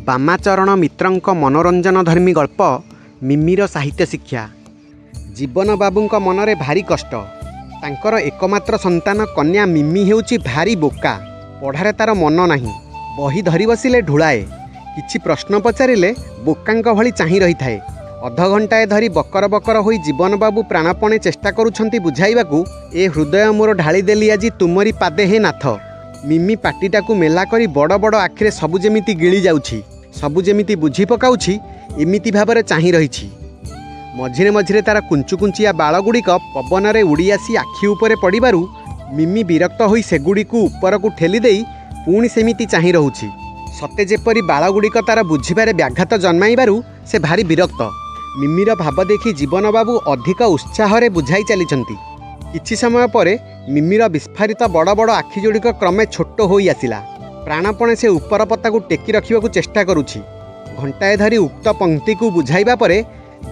ବାମାଚରଣ ମିତ୍ରଙ୍କ ମନୋରଞ୍ଜନଧର୍ମୀ ଗଳ୍ପ ମିମିର ସାହିତ୍ୟ ଶିକ୍ଷା। ଜୀବନ ବାବୁଙ୍କ ମନରେ ଭାରି କଷ୍ଟ। ତାଙ୍କର ଏକମାତ୍ର ସନ୍ତାନ କନ୍ୟା ମିମି ହେଉଛି ଭାରି ବୋକା। ପଢ଼ାରେ ତାର ମନ ନାହିଁ। ବହି ଧରି ବସିଲେ ଢୁଳାଏ। କିଛି ପ୍ରଶ୍ନ ପଚାରିଲେ ବୋକାଙ୍କ ଭଳି ଚାହିଁ ରହିଥାଏ। ଅଧଘଣ୍ଟାଏ ଧରି ବକର ବକର ହୋଇ ଜୀବନ ବାବୁ ପ୍ରାଣପଣେ ଚେଷ୍ଟା କରୁଛନ୍ତି ବୁଝାଇବାକୁ, ଏ ହୃଦୟ ମୋର ଢାଳିଦେଲି ଆଜି ତୁମରି ପାଦେ ହେ ନାଥ। ମିମି ପାଟିଟାକୁ ମେଲା କରି ବଡ଼ ବଡ଼ ଆଖିରେ ସବୁ ଯେମିତି ଗିଳି ଯାଉଛି, ସବୁ ଯେମିତି ବୁଝି ପକାଉଛି, ଏମିତି ଭାବରେ ଚାହିଁ ରହିଛି। ମଝିରେ ମଝିରେ ତାର କୁଞ୍ଚୁକୁଞ୍ଚିଆ ବାଳଗୁଡ଼ିକ ପବନରେ ଉଡ଼ି ଆସି ଆଖି ଉପରେ ପଡ଼ିବାରୁ ମିମି ବିରକ୍ତ ହୋଇ ସେଗୁଡ଼ିକୁ ଉପରକୁ ଠେଲି ଦେଇ ପୁଣି ସେମିତି ଚାହିଁ ରହୁଛି। ସତେ ଯେପରି ବାଳଗୁଡ଼ିକ ତାର ବୁଝିବାରେ ବ୍ୟାଘାତ ଜନ୍ମାଇବାରୁ ସେ ଭାରି ବିରକ୍ତ। ମିମିର ଭାବ ଦେଖି ଜୀବନ ବାବୁ ଅଧିକ ଉତ୍ସାହରେ ବୁଝାଇ ଚାଲିଛନ୍ତି। କିଛି ସମୟ ପରେ ମିମିର ବିସ୍ଫାରିତ ବଡ଼ ବଡ଼ ଆଖି ଯୋଡ଼ିକ କ୍ରମେ ଛୋଟ ହୋଇ ଆସିଲା। ପ୍ରାଣପଣେ ସେ ଉପର ପତାକୁ ଟେକି ରଖିବାକୁ ଚେଷ୍ଟା କରୁଛି। ଘଣ୍ଟାଏ ଧରି ଉକ୍ତ ପଂକ୍ତିକୁ ବୁଝାଇବା ପରେ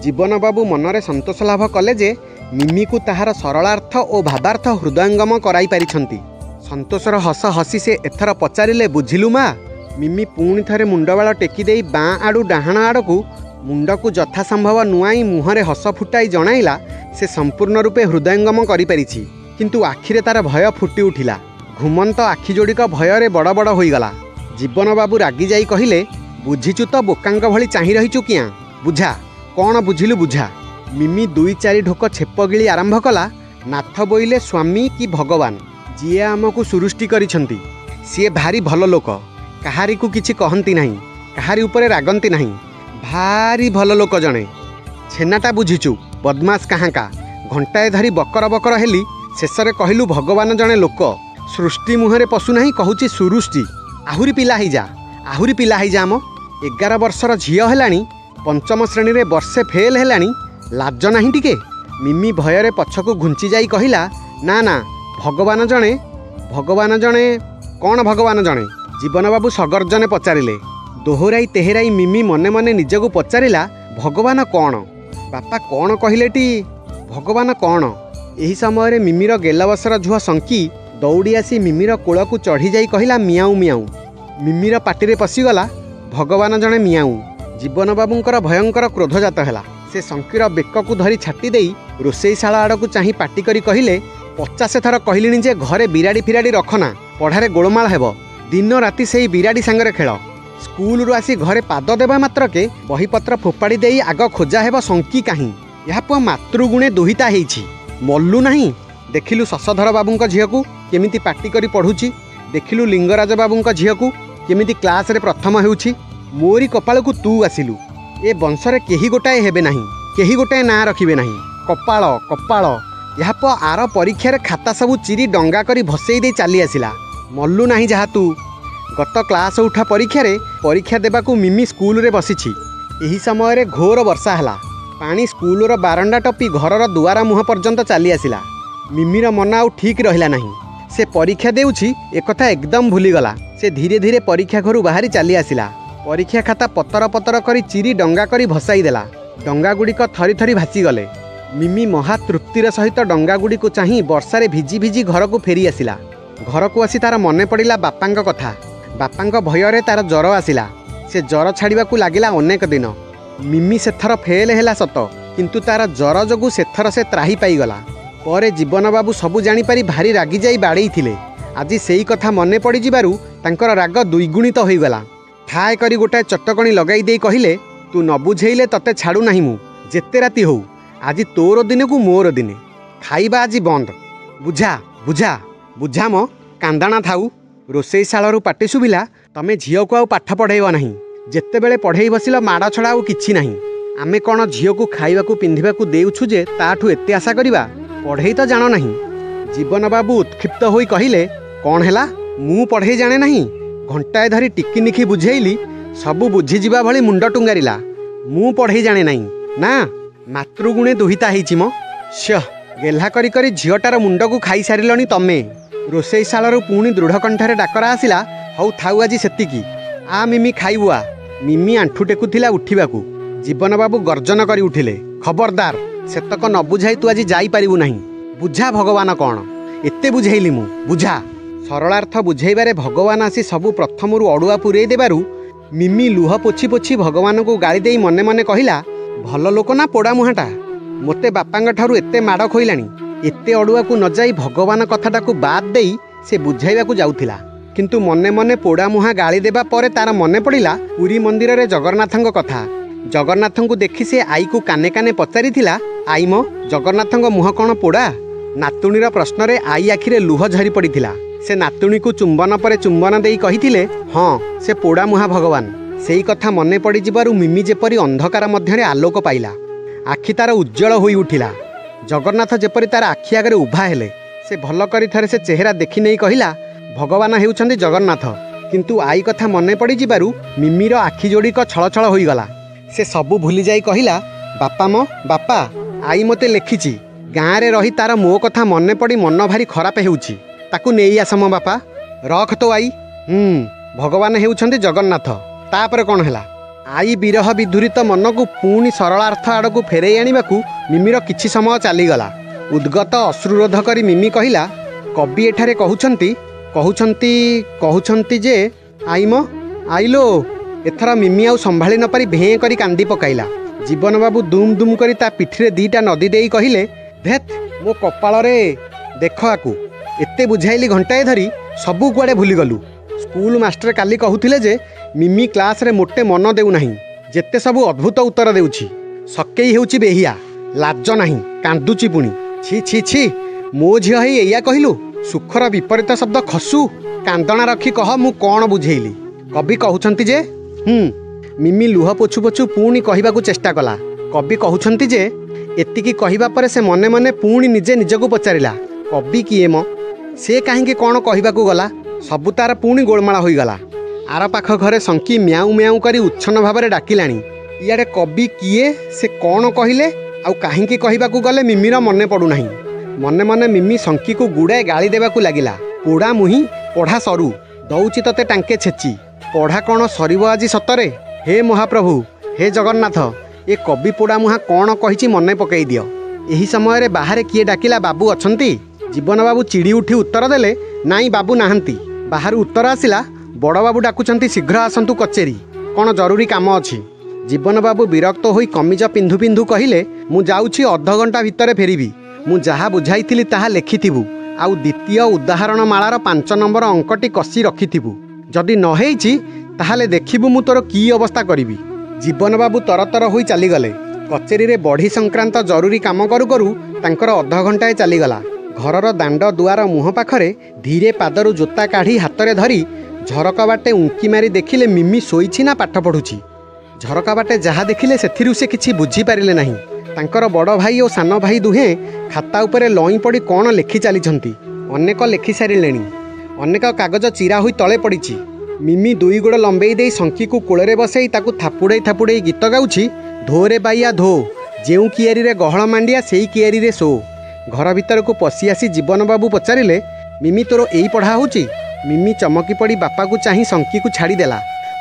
ଜୀବନ ବାବୁ ମନରେ ସନ୍ତୋଷ ଲାଭ କଲେ ଯେ ମିମିକୁ ତାହାର ସରଳାର୍ଥ ଓ ଭାବାର୍ଥ ହୃଦୟଙ୍ଗମ କରାଇ ପାରିଛନ୍ତି। ସନ୍ତୋଷର ହସ ହସି ସେ ଏଥର ପଚାରିଲେ, ବୁଝିଲୁ ମା? ମିମି ପୁଣି ଥରେ ମୁଣ୍ଡବାଳ ଟେକି ଦେଇ ବାଁ ଆଡ଼ୁ ଡାହାଣ ଆଡ଼କୁ ମୁଣ୍ଡକୁ ଯଥାସମ୍ଭବ ନୁଆଇ ମୁହଁରେ ହସ ଫୁଟାଇ ଜଣାଇଲା, ସେ ସମ୍ପୂର୍ଣ୍ଣ ରୂପେ ହୃଦୟଙ୍ଗମ କରିପାରିଛି। କିନ୍ତୁ ଆଖିରେ ତାର ଭୟ ଫୁଟି ଉଠିଲା। ଘୁମନ୍ତ ଆଖି ଯୋଡ଼ିକ ଭୟରେ ବଡ଼ ବଡ଼ ହୋଇଗଲା। ଜୀବନ ବାବୁ ରାଗି ଯାଇ କହିଲେ, ବୁଝିଛୁ ତ ବୋକାଙ୍କ ଭଳି ଚାହିଁ ରହିଛୁ କିଆଁ? ବୁଝା, କ'ଣ ବୁଝିଲୁ ବୁଝା। ମିମି 2-4 ଢୋକ ଛେପ ଗିଳି ଆରମ୍ଭ କଲା, ନାଥ ବୋଇଲେ ସ୍ୱାମୀ କି ଭଗବାନ, ଯିଏ ଆମକୁ ସୃଷ୍ଟି କରିଛନ୍ତି, ସିଏ ଭାରି ଭଲ ଲୋକ। କାହାରିକୁ କିଛି କହନ୍ତି ନାହିଁ, କାହାରି ଉପରେ ରାଗନ୍ତି ନାହିଁ। ଭାରି ଭଲ ଲୋକ ଜଣେ। ଛେନାଟା ବୁଝିଛୁ, ବଦମାସ କାହାଙ୍କା। ଘଣ୍ଟାଏ ଧରି ବକର ବକର ହେଲି, ଶେଷରେ କହିଲୁ ଭଗବାନ ଜଣେ ଲୋକ। ସୃଷ୍ଟି ମୁହଁରେ ପଶୁନାହିଁ, କହୁଛି ସୁରୁଷ୍ଟି। ଆହୁରି ପିଲା ହେଇଯା, ଆହୁରି ପିଲା ହେଇଯା ମ। 11 ବର୍ଷର ଝିଅ ହେଲାଣି, 5ମ ଶ୍ରେଣୀରେ ବର୍ଷେ ଫେଲ୍ ହେଲାଣି, ଲାଜ ନାହିଁ ଟିକେ? ମିମି ଭୟରେ ପଛକୁ ଘୁଞ୍ଚି ଯାଇ କହିଲା, ନା ନା, ଭଗବାନ ଜଣେ। ଭଗବାନ ଜଣେ କ'ଣ? ଭଗବାନ ଜଣେ? ଜୀବନବାବୁ ସଗର୍ଜନେ ପଚାରିଲେ। ଦୋହରାଇ ତେହେରାଇ ମିମି ମନେ ମନେ ନିଜକୁ ପଚାରିଲା, ଭଗବାନ କ'ଣ? ବାପା କ'ଣ କହିଲେଟି? ଭଗବାନ କ'ଣ? ଏହି ସମୟରେ ମିମିର ଗେଲବସର ଝୁଅ ଶଙ୍କି ଦୌଡ଼ି ଆସି ମିମିର କୋଳକୁ ଚଢ଼ି ଯାଇ କହିଲା, ମିଆଉଁ ମିଆଉଁ। ମିମିର ପାଟିରେ ପଶିଗଲା, ଭଗବାନ ଜଣେ ମିଆଉଁ। ଜୀବନବାବୁଙ୍କର ଭୟଙ୍କର କ୍ରୋଧଜାତ ହେଲା। ସେ ଶଙ୍କିର ବେକକୁ ଧରି ଛାଟି ଦେଇ ରୋଷେଇଶାଳ ଆଡ଼କୁ ଚାହିଁ ପାଟି କରି କହିଲେ, 50 ଥର କହିଲିଣି ଯେ ଘରେ ବିରାଡ଼ି ଫିରାଡ଼ି ରଖନା, ପଢ଼ାରେ ଗୋଳମାଳ ହେବ। ଦିନ ରାତି ସେଇ ବିରାଡ଼ି ସାଙ୍ଗରେ ଖେଳ। ସ୍କୁଲରୁ ଆସି ଘରେ ପାଦ ଦେବା ମାତ୍ରକେ ବହିପତ୍ର ଫୋପାଡ଼ି ଦେଇ ଆଗ ଖୋଜା ହେବ ଶଙ୍କି କାହିଁ। ଏହା ପୁଅ ମାତୃଗୁଣେ ଦୁହିତା ହେଇଛି। ମଲ୍ଲୁ ନାହିଁ? ଦେଖିଲୁ ଶଶଧର ବାବୁଙ୍କ ଝିଅକୁ କେମିତି ପାଟି କରି ପଢ଼ୁଛି। ଦେଖିଲୁ ଲିଙ୍ଗରାଜ ବାବୁଙ୍କ ଝିଅକୁ କେମିତି କ୍ଲାସରେ ପ୍ରଥମ ହେଉଛି। ମୋରି କପାଳକୁ ତୁ ଆସିଲୁ। ଏ ବଂଶରେ କେହି ଗୋଟାଏ ହେବେ ନାହିଁ, କେହି ଗୋଟାଏ ନାଁ ରଖିବେ ନାହିଁ। କପାଳ କପାଳ। ଏହା ପୁଅ ଆର ପରୀକ୍ଷାରେ ଖାତା ସବୁ ଚିରି ଡଙ୍ଗା କରି ଭସେଇ ଦେଇ ଚାଲି ଆସିଲା। ମଲ୍ଲୁ ନାହିଁ ଯାହା ତୁ। ଗତ କ୍ଲାସ ଉଠା ପରୀକ୍ଷାରେ ପରୀକ୍ଷା ଦେବାକୁ ମିମି ସ୍କୁଲରେ ବସିଛି। ଏହି ସମୟରେ ଘୋର ବର୍ଷା ହେଲା। ପାଣି ସ୍କୁଲର ବାରଣ୍ଡା ଟପି ଘରର ଦୁଆର ମୁହଁ ପର୍ଯ୍ୟନ୍ତ ଚାଲି ଆସିଲା। ମିମିର ମନ ଆଉ ଠିକ୍ ରହିଲା ନାହିଁ। ସେ ପରୀକ୍ଷା ଦେଉଛି ଏକଥା ଏକଦମ ଭୁଲିଗଲା। ସେ ଧୀରେ ଧୀରେ ପରୀକ୍ଷା ଘରୁ ବାହାରି ଚାଲି ଆସିଲା। ପରୀକ୍ଷା ଖାତା ପତର ପତର କରି ଚିରି ଡଙ୍ଗା କରି ଭସାଇ ଦେଲା। ଡଙ୍ଗାଗୁଡ଼ିକ ଥରି ଥରି ଭାସିଗଲେ। ମିମି ମହା ତୃପ୍ତିର ସହିତ ଡଙ୍ଗାଗୁଡ଼ିକୁ ଚାହିଁ ବର୍ଷାରେ ଭିଜି ଭିଜି ଘରକୁ ଫେରି ଆସିଲା। ଘରକୁ ଆସି ତାର ମନେ ପଡ଼ିଲା ବାପାଙ୍କ କଥା। ବାପାଙ୍କ ଭୟରେ ତାର ଜ୍ୱର ଆସିଲା। ସେ ଜ୍ୱର ଛାଡ଼ିବାକୁ ଲାଗିଲା ଅନେକ ଦିନ। ମିମି ସେଥର ଫେଲ୍ ହେଲା ସତ, କିନ୍ତୁ ତାର ଜ୍ୱର ଯୋଗୁଁ ସେଥର ସେ ତ୍ରାହି ପାଇଗଲା। ପରେ ଜୀବନବାବୁ ସବୁ ଜାଣିପାରି ଭାରି ରାଗି ଯାଇ ବାଡ଼େଇଥିଲେ। ଆଜି ସେଇ କଥା ମନେ ପଡ଼ିଯିବାରୁ ତାଙ୍କର ରାଗ ଦ୍ୱିଗୁଣିତ ହୋଇଗଲା। ଠାଏ କରି ଗୋଟାଏ ଚଟକଣି ଲଗାଇ ଦେଇ କହିଲେ, ତୁ ନ ବୁଝେଇଲେ ତତେ ଛାଡ଼ୁ ନାହିଁ ମୁଁ, ଯେତେ ରାତି ହଉ। ଆଜି ତୋର ଦିନକୁ ମୋର ଦିନେ। ଖାଇବା ଆଜି ବନ୍ଦ। ବୁଝା ବୁଝା ବୁଝା ମ, କାନ୍ଦାଣା ଥାଉ। ରୋଷେଇଶାଳରୁ ପାଟି ଶୁଭିଲା, ତମେ ଝିଅକୁ ଆଉ ପାଠ ପଢ଼େଇବ ନାହିଁ। ଯେତେବେଳେ ପଢ଼େଇ ବସିଲ ମାଡ଼ ଛଡ଼ା ଆଉ କିଛି ନାହିଁ। ଆମେ କ'ଣ ଝିଅକୁ ଖାଇବାକୁ ପିନ୍ଧିବାକୁ ଦେଉଛୁ ଯେ ତାଠୁ ଏତେ ଆଶା କରିବା? ପଢ଼େଇ ତ ଜାଣ ନାହିଁ। ଜୀବନବାବୁ ଉତ୍କ୍ଷିପ୍ତ ହୋଇ କହିଲେ, କ'ଣ ହେଲା? ମୁଁ ପଢ଼େଇ ଜାଣେ ନାହିଁ? ଘଣ୍ଟାଏ ଧରି ଟିକିନିଖି ବୁଝେଇଲି, ସବୁ ବୁଝିଯିବା ଭଳି ମୁଣ୍ଡ ଟୁଙ୍ଗାରିଲା। ମୁଁ ପଢ଼େଇ ଜାଣେ ନାହିଁ ନା? ମାତୃଗୁଣେ ଦୁହିତା ହେଇଛି ମ। ଶ୍ୟ, ଗେହ୍ଲା କରି କରି ଝିଅଟାର ମୁଣ୍ଡକୁ ଖାଇସାରିଲଣି ତମେ। ରୋଷେଇଶାଳରୁ ପୁଣି ଦୃଢ଼ କଣ୍ଠରେ ଡାକରା ଆସିଲା, ହଉ ଥାଉ ଆଜି ସେତିକି। ଆ ମିମି ଖାଇବୁ ଆ। ମିମି ଆଣ୍ଠୁ ଟେକୁଥିଲା ଉଠିବାକୁ। ଜୀବନବାବୁ ଗର୍ଜନ କରି ଉଠିଲେ, ଖବରଦାର, ସେତକ ନ ବୁଝାଇ ତୁ ଆଜି ଯାଇପାରିବୁ ନାହିଁ। ବୁଝା ଭଗବାନ କ'ଣ? ଏତେ ବୁଝେଇଲି ମୁଁ, ବୁଝା। ସରଳାର୍ଥ ବୁଝେଇବାରେ ଭଗବାନ ଆସି ସବୁ ପ୍ରଥମରୁ ଅଡ଼ୁଆ ପୂରେଇ ଦେବାରୁ ମିମି ଲୁହ ପୋଛି ପୋଛି ଭଗବାନଙ୍କୁ ଗାଳି ଦେଇ ମନେ ମନେ କହିଲା, ଭଲ ଲୋକ ନା ପୋଡ଼ା ମୁହାଁଟା, ମୋତେ ବାପାଙ୍କ ଠାରୁ ଏତେ ମାଡ଼ ଖୋଇଲାଣି। ଏତେ ଅଡ଼ୁଆକୁ ନ ଯାଇ ଭଗବାନ କଥାଟାକୁ ବାଦ୍ ଦେଇ ସେ ବୁଝାଇବାକୁ ଯାଉଥିଲା। କିନ୍ତୁ ମନେ ମନେ ପୋଡ଼ା ମୁହାଁ ଗାଳି ଦେବା ପରେ ତାର ମନେ ପଡ଼ିଲା ପୁରୀ ମନ୍ଦିରରେ ଜଗନ୍ନାଥଙ୍କ କଥା। ଜଗନ୍ନାଥଙ୍କୁ ଦେଖି ସେ ଆଈକୁ କାନେ କାନେ ପଚାରିଥିଲା, ଆଈ ମ, ଜଗନ୍ନାଥଙ୍କ ମୁହଁ କ'ଣ ପୋଡ଼ା? ନାତୁଣୀର ପ୍ରଶ୍ନରେ ଆଈ ଆଖିରେ ଲୁହ ଝରି ପଡ଼ିଥିଲା। ସେ ନାତୁଣୀକୁ ଚୁମ୍ବନ ପରେ ଚୁମ୍ବନ ଦେଇ କହିଥିଲେ, ହଁ, ସେ ପୋଡ଼ା ମୁହାଁ ଭଗବାନ। ସେଇ କଥା ମନେ ପଡ଼ିଯିବାରୁ ମିମି ଯେପରି ଅନ୍ଧକାର ମଧ୍ୟରେ ଆଲୋକ ପାଇଲା। ଆଖି ତାର ଉଜ୍ଜଳ ହୋଇ ଉଠିଲା। ଜଗନ୍ନାଥ ଯେପରି ତାର ଆଖି ଆଗରେ ଉଭା ହେଲେ। ସେ ଭଲ କରି ଥରେ ସେ ଚେହେରା ଦେଖିନେଇ କହିଲା, ଭଗବାନ ହେଉଛନ୍ତି ଜଗନ୍ନାଥ। କିନ୍ତୁ ଆଈ କଥା ମନେ ପଡ଼ିଯିବାରୁ ମିମିର ଆଖି ଯୋଡ଼ିକ ଛଳଛଳ ହୋଇଗଲା। ସେ ସବୁ ଭୁଲି ଯାଇ କହିଲା, ବାପା ମ, ବାପା, ଆଈ ମୋତେ ଲେଖିଛି। ଗାଁରେ ରହି ତାର ମୋ କଥା ମନେ ପଡ଼ି ମନ ଭାରି ଖରାପ ହେଉଛି। ତାକୁ ନେଇ ଆସ ମ ବାପା। ରଖ ତ ଆଈ। ଭଗବାନ ହେଉଛନ୍ତି ଜଗନ୍ନାଥ। ତାପରେ କ'ଣ ହେଲା? ଆଈ ବିରହ ବିଧୁରିତ ମନକୁ ପୁଣି ସରଳାର୍ଥ ଆଡ଼କୁ ଫେରାଇ ଆଣିବାକୁ ମିମିର କିଛି ସମୟ ଚାଲିଗଲା। ଉଦ୍ଗତ ଅଶ୍ରୁରୋଧ କରି ମିମି କହିଲା, କବି ଏଠାରେ କହୁଛନ୍ତି ଯେ ଆଈ ମ, ଆଇଲୋ। ଏଥର ମିମି ଆଉ ସମ୍ଭାଳି ନ ପାରି ଭେଁ କରି କାନ୍ଦି ପକାଇଲା। ଜୀବନବାବୁ ଦୁମ୍ ଦୁମ୍ କରି ତା ପିଠିରେ ଦିଟା ନଦୀ ଦେଇ କହିଲେ, ଧେତ୍ ମୋ କପାଳରେ ଦେଖ ଆକୁ। ଏତେ ବୁଝାଇଲି ଘଣ୍ଟାଏ ଧରି, ସବୁ କୁଆଡ଼େ ଭୁଲିଗଲୁ। ସ୍କୁଲ ମାଷ୍ଟର କାଲି କହୁଥିଲେ ଯେ ମିମି କ୍ଲାସରେ ମୋଟେ ମନ ଦେଉନାହିଁ। ଯେତେ ସବୁ ଅଦ୍ଭୁତ ଉତ୍ତର ଦେଉଛି। ସକେଇ ହେଉଛି ବେହିଆ, ଲାଜ ନାହିଁ, କାନ୍ଦୁଛି ପୁଣି। ଛି ଛି ଛି, ମୋ ଝିଅ ହେଇ ଏଇଆ କହିଲୁ? ସୁଖର ବିପରୀତ ଶବ୍ଦ ଖସୁ। କାନ୍ଦଣା ରଖି କହ ମୁଁ କ'ଣ ବୁଝେଇଲି। କବି କହୁଛନ୍ତି ଯେ ମିମି ଲୁହ ପୋଛୁ ପୋଛୁ ପୁଣି କହିବାକୁ ଚେଷ୍ଟା କଲା। କବି କହୁଛନ୍ତି ଯେ ଏତିକି କହିବା ପରେ ସେ ମନେ ମନେ ପୁଣି ନିଜେ ନିଜକୁ ପଚାରିଲା, କବି କିଏ ମ? ସେ କାହିଁକି କ'ଣ କହିବାକୁ ଗଲା? ସବୁ ତାର ପୁଣି ଗୋଳମାଳ ହୋଇଗଲା। ଆର ପାଖ ଘରେ ଶଙ୍କି ମ୍ୟାଉଁ ମ୍ୟାଉଁ କରି ଉଚ୍ଛନ୍ନ ଭାବରେ ଡାକିଲାଣି। ଇଆଡ଼େ କବି କିଏ, ସେ କ'ଣ କହିଲେ, ଆଉ କାହିଁକି କହିବାକୁ ଗଲେ ମିମିର ମନେ ପଡ଼ୁନାହିଁ। ମନେ ମନେ ମିମି ଶଙ୍କିକୁ ଗୁଡ଼ାଏ ଗାଳି ଦେବାକୁ ଲାଗିଲା। ପୋଡ଼ା ମୁହିଁ, ପଢ଼ା ସରୁ, ଦଉଛି ତତେ ଟାଙ୍କେ ଛେଚି। ପଢ଼ା କ'ଣ ସରିବ ଆଜି ସତରେ? ହେ ମହାପ୍ରଭୁ, ହେ ଜଗନ୍ନାଥ, ଏ କବି ପୋଡ଼ା ମୁହାଁ କ'ଣ କହିଛି ମନେ ପକାଇ ଦିଅ। ଏହି ସମୟରେ ବାହାରେ କିଏ ଡାକିଲା, ବାବୁ ଅଛନ୍ତି? ଜୀବନବାବୁ ଚିଡ଼ି ଉଠି ଉତ୍ତର ଦେଲେ, ନାଇଁ ବାବୁ ନାହାନ୍ତି। ବାହାରୁ ଉତ୍ତର ଆସିଲା, ବଡ଼ବାବୁ ଡାକୁଛନ୍ତି, ଶୀଘ୍ର ଆସନ୍ତୁ କଚେରୀ, କ'ଣ ଜରୁରୀ କାମ ଅଛି। ଜୀବନବାବୁ ବିରକ୍ତ ହୋଇ କମିଜ ପିନ୍ଧୁ ପିନ୍ଧୁ କହିଲେ, ମୁଁ ଯାଉଛି, ଅଧଘଣ୍ଟା ଭିତରେ ଫେରିବି। ମୁଁ ଯାହା ବୁଝାଇଥିଲି ତାହା ଲେଖିଥିବୁ, ଆଉ ଦ୍ୱିତୀୟ ଉଦାହରଣ ମାଳାର 5 ନମ୍ବର ଅଙ୍କଟି କଷି ରଖିଥିବୁ। ଯଦି ନ ହେଇଛି ତାହେଲେ ଦେଖିବୁ ମୁଁ ତୋର କି ଅବସ୍ଥା କରିବି। ଜୀବନବାବୁ ତରତର ହୋଇ ଚାଲିଗଲେ। କଚେରୀରେ ବଢ଼ି ସଂକ୍ରାନ୍ତ ଜରୁରୀ କାମ କରୁ କରୁ ତାଙ୍କର ଅଧଘଣ୍ଟାଏ ଚାଲିଗଲା। ଘରର ଦାଣ୍ଡ ଦୁଆର ମୁହଁ ପାଖରେ ଧୀରେ ପାଦରୁ ଜୋତା କାଢ଼ି ହାତରେ ଧରି ଝରକା ବାଟେ ଉଙ୍କି ମାରି ଦେଖିଲେ ମିମି ଶୋଇଛି ନା ପାଠ ପଢ଼ୁଛି। ଝରକା ବାଟେ ଯାହା ଦେଖିଲେ ସେଥିରୁ ସେ କିଛି ବୁଝିପାରିଲେ ନାହିଁ। ତାଙ୍କର ବଡ଼ ଭାଇ ଓ ସାନ ଭାଇ ଦୁହେଁ ଖାତା ଉପରେ ଲଇଁ ପଡ଼ି କ'ଣ ଲେଖି ଚାଲିଛନ୍ତି। ଅନେକ ଲେଖି ସାରିଲେଣି। ଅନେକ କାଗଜ ଚିରା ହୋଇ ତଳେ ପଡ଼ିଛି। ମିମି ଦୁଇ ଗୋଡ଼ ଲମ୍ବେଇ ଦେଇ ଶଙ୍କିକୁ କୋଳରେ ବସେଇ ତାକୁ ଥାପୁଡ଼େଇ ଥାପୁଡ଼େଇ ଗୀତ ଗାଉଛି, ଧୋରେ ବାଇଆ ଧୋ, ଯେଉଁ କିଆରିରେ ଗହଳ ମାଣ୍ଡିଆ ସେଇ କିଆରିରେ ଶୋ। ଘର ଭିତରକୁ ପଶି ଆସି ଜୀବନବାବୁ ପଚାରିଲେ, ମିମି ତୋର ଏଇ ପଢ଼ା ହେଉଛି? ମିମି ଚମକି ପଡ଼ି ବାପାକୁ ଚାହିଁ ଶଙ୍କିକୁ ଛାଡ଼ିଦେଲା।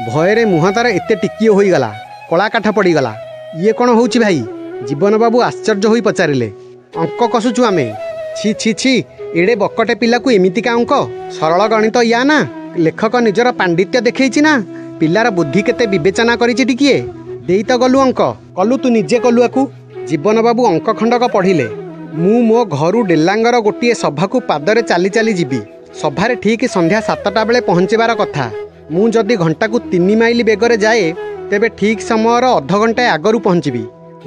ଭୟରେ ମୁହଁ ତାର ଏତେ ଟିକିଏ ହୋଇଗଲା, କଳା କାଠ ପଡ଼ିଗଲା। ଇଏ କ'ଣ ହେଉଛି ଭାଇ? ଜୀବନବାବୁ ଆଶ୍ଚର୍ଯ୍ୟ ହୋଇ ପଚାରିଲେ। ଅଙ୍କ କଷୁଛୁ ଆମେ। ଛି ଛି ଛି, ଏଡ଼େ ବକଟେ ପିଲାକୁ ଏମିତିକା ଅଙ୍କ? ସରଳ ଗଣିତ ୟା ନା? ଲେଖକ ନିଜର ପାଣ୍ଡିତ୍ୟ ଦେଖେଇଛି ନା ପିଲାର ବୁଦ୍ଧି କେତେ ବିବେଚନା କରିଛି ଟିକିଏ? ଦେଇ ତ ଗଲୁ ଅଙ୍କ, କଲୁ ତୁ ନିଜେ କଲୁ ଆକୁ। ଜୀବନବାବୁ ଅଙ୍କ ଖଣ୍ଡକ ପଢ଼ିଲେ। ମୁଁ ମୋ ଘରୁ ଡେଲାଙ୍ଗର ଗୋଟିଏ ସଭାକୁ ପାଦରେ ଚାଲି ଚାଲି ଯିବି। ସଭାରେ ଠିକ୍ ସନ୍ଧ୍ୟା 7ଟା ବେଳେ ପହଞ୍ଚିବାର କଥା। ମୁଁ ଯଦି ଘଣ୍ଟାକୁ 3 ମାଇଲ ବେଗରେ ଯାଏ ତେବେ ଠିକ୍ ସମୟର ଅଧଘଣ୍ଟାଏ ଆଗରୁ ପହଞ୍ଚିବି।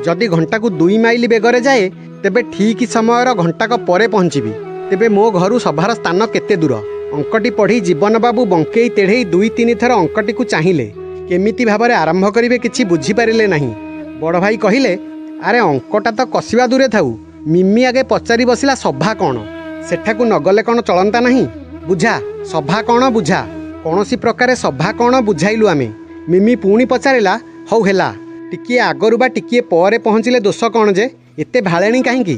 ଯଦି ଘଣ୍ଟାକୁ 2 ମାଇଲ ବେଗରେ ଯାଏ ତେବେ ଠିକ୍ ସମୟର ଘଣ୍ଟାକ ପରେ ପହଞ୍ଚିବି। ତେବେ ମୋ ଘରୁ ସଭାର ସ୍ଥାନ କେତେ ଦୂର? ଅଙ୍କଟି ପଢ଼ି ଜୀବନବାବୁ ବଙ୍କେଇ ତେଢ଼େଇ 2-3 ଥର ଅଙ୍କଟିକୁ ଚାହିଁଲେ। କେମିତି ଭାବରେ ଆରମ୍ଭ କରିବେ କିଛି ବୁଝିପାରିଲେ ନାହିଁ। ବଡ଼ ଭାଇ କହିଲେ, ଆରେ ଅଙ୍କଟା ତ କଷିବା ଦୂରେ ଥାଉ, ମିମି ଆଗେ ପଚାରି ବସିଲା ସଭା କ'ଣ? ସେଠାକୁ ନଗଲେ କ'ଣ ଚଳନ୍ତା ନାହିଁ? ବୁଝା, ସଭା କ'ଣ ବୁଝା। କୌଣସି ପ୍ରକାରେ ସଭା କ'ଣ ବୁଝାଇଲୁ ଆମେ। ମିମି ପୁଣି ପଚାରିଲା, ହଉ ହେଲା, ଟିକିଏ ଆଗରୁ ବା ଟିକିଏ ପରେ ପହଞ୍ଚିଲେ ଦୋଷ କ'ଣ ଯେ? ଏତେ ଭାଳେଣି କାହିଁକି?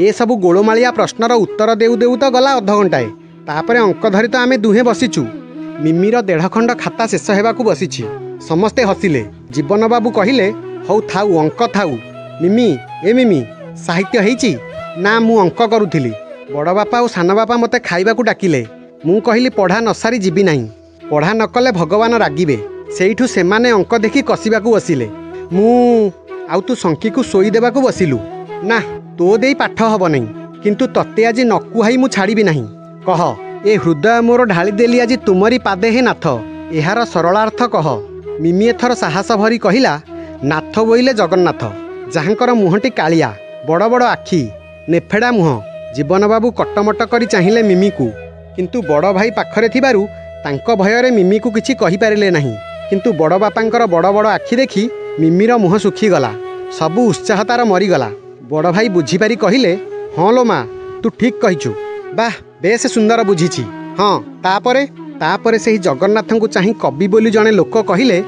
ଏସବୁ ଗୋଳମାଳିଆ ପ୍ରଶ୍ନର ଉତ୍ତର ଦେଉ ଦେଉ ତ ଗଲା ଅଧଘଣ୍ଟାଏ। ତାପରେ ଅଙ୍କ ଧରି ତ ଆମେ ଦୁହେଁ ବସିଛୁ। ମିମିର 1.5 ଖଣ୍ଡ ଖାତା ଶେଷ ହେବାକୁ ବସିଛି। ସମସ୍ତେ ହସିଲେ। ଜୀବନବାବୁ କହିଲେ, ହଉ ଥାଉ, ଅଙ୍କ ଥାଉ। ମିମି, ଏ ମିମି, ସାହିତ୍ୟ ହେଇଛି? ନା, ମୁଁ ଅଙ୍କ କରୁଥିଲି। ବଡ଼ ବାପା ଆଉ ସାନ ବାପା ମୋତେ ଖାଇବାକୁ ଡାକିଲେ। ମୁଁ କହିଲି ପଢ଼ା ନ ସାରି ଯିବି ନାହିଁ। ପଢ଼ା ନ କଲେ ଭଗବାନ ରାଗିବେ। ସେଇଠୁ ସେମାନେ ଅଙ୍କ ଦେଖି କଷିବାକୁ ବସିଲେ। ମୁଁ ଆଉ ତୁ ଶଙ୍କିକୁ ଶୋଇ ଦେବାକୁ ବସିଲୁ। ନା, ତୋ ଦେଇ ପାଠ ହବ ନାହିଁ, କିନ୍ତୁ ତତେ ଆଜି ନ କୁହାଇ ମୁଁ ଛାଡ଼ିବି ନାହିଁ। କହ, ଏ ହୃଦୟ ମୋର ଢାଳିଦେଲି ଆଜି ତୁମରି ପାଦେ ହେ ନାଥ, ଏହାର ସରଳାର୍ଥ କହ। ମିମି ଏଥର ସାହସ ଭରି କହିଲା, ନାଥ ବୋଇଲେ ଜଗନ୍ନାଥ, ଯାହାଙ୍କର ମୁହଁଟି କାଳିଆ, ବଡ଼ ବଡ଼ ଆଖି, ନେଫେଡ଼ା ମୁହଁ। ଜୀବନବାବୁ କଟମଟ କରି ଚାହିଁଲେ ମିମିକୁ, କିନ୍ତୁ ବଡ଼ ଭାଇ ପାଖରେ ଥିବାରୁ ତାଙ୍କ ଭୟରେ ମିମିକୁ କିଛି କହିପାରିଲେ ନାହିଁ। କିନ୍ତୁ ବଡ଼ ବାପାଙ୍କର ବଡ଼ ବଡ଼ ଆଖି ଦେଖି ମିମିର ମୁହଁ ଶୁଖିଗଲା, ସବୁ ଉତ୍ସାହ ତାର ମରିଗଲା। ବଡ଼ ଭାଇ ବୁଝିପାରି କହିଲେ, ହଁ ଲୋ ମା, ତୁ ଠିକ୍ କହିଛୁ। ବାଃ, ବେଶ ସୁନ୍ଦର ବୁଝିଛି। ହଁ, ତାପରେ ସେହି ଜଗନ୍ନାଥଙ୍କୁ ଚାହିଁ କବି ବୋଲି ଜଣେ ଲୋକ କହିଲେ।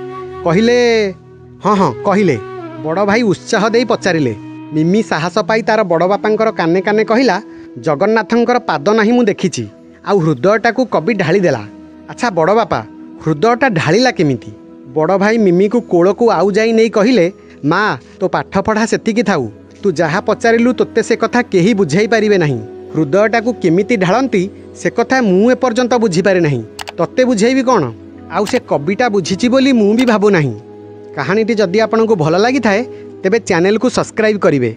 କହିଲେ। ବଡ଼ ଭାଇ ଉତ୍ସାହ ଦେଇ ପଚାରିଲେ। ମିମି ସାହସ ପାଇ ତାର ବଡ଼ ବାପାଙ୍କର କାନେ କାନେ କହିଲା, ଜଗନ୍ନାଥଙ୍କର ପାଦ ନାହିଁ ମୁଁ ଦେଖିଛି, ଆଉ ହୃଦୟଟାକୁ କବି ଢାଳିଦେଲା। ଆଚ୍ଛା ବଡ଼ ବାପା, ହୃଦୟଟା ଢାଳିଲା କେମିତି? ବଡ଼ ଭାଇ ମିମିକୁ କୋଳକୁ ଆଉ ଯାଇ ନେଇ କହିଲେ, ମା, ତୋ ପାଠପଢ଼ା ସେତିକି ଥାଉ, ତୁ ଯାହା ପଚାରିଲୁ ତୋତେ ସେ କଥା କେହି ବୁଝାଇ ପାରିବେ ନାହିଁ। ହୃଦୟଟାକୁ କେମିତି ଢାଳନ୍ତି ସେ କଥା ମୁଁ ଏପର୍ଯ୍ୟନ୍ତ ବୁଝିପାରେ ନାହିଁ, ତତେ ବୁଝେଇବି କ'ଣ? ଆଉ ସେ କବିଟା ବୁଝିଛି ବୋଲି ମୁଁ ବି ଭାବୁନାହିଁ। କାହାଣୀଟି ଯଦି ଆପଣଙ୍କୁ ଭଲ ଲାଗିଥାଏ ତେବେ ଚ୍ୟାନେଲକୁ ସବସ୍କ୍ରାଇବ୍ କରିବେ।